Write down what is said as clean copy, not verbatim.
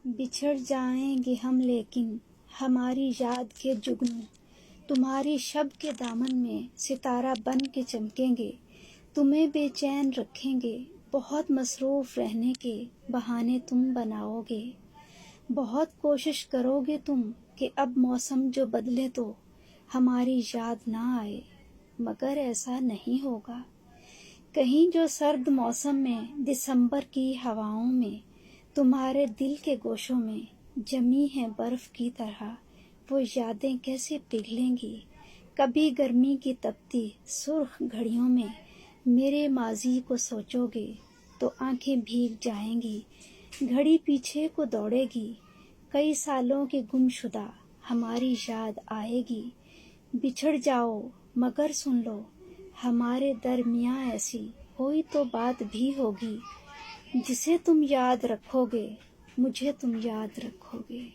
بچھڑ جائیں گے ہم لیکن ہماری یاد کے جگنوں، تمہاری شب کے دامن میں ستارہ بن کے چمکیں گے، تمہیں بے چین رکھیں گے، بہت مصروف رہنے کے بہانے تم بناؤ گے، بہت کوشش کرو گے تم کہ اب موسم جو بدلے تو ہماری یاد نہ آئے، مگر ایسا نہیں ہوگا۔ کہیں جو سرد موسم میں دسمبر کی ہواؤں میں تمہارے دل کے گوشوں میں جمی ہیں برف کی طرح وہ یادیں کیسے پگھلیں گی، کبھی گرمی کی تپتی سرخ گھڑیوں میں میرے ماضی کو سوچو گے تو آنکھیں بھیگ جائیں گی، گھڑی پیچھے کو دوڑے گی، کئی سالوں کی گم شدہ ہماری یاد آئے گی، بچھڑ جاؤ مگر سن لو ہمارے درمیاں ایسی کوئی تو بات بھی ہوگی، جسے تم یاد رکھو گے، مجھے تم یاد رکھو گے۔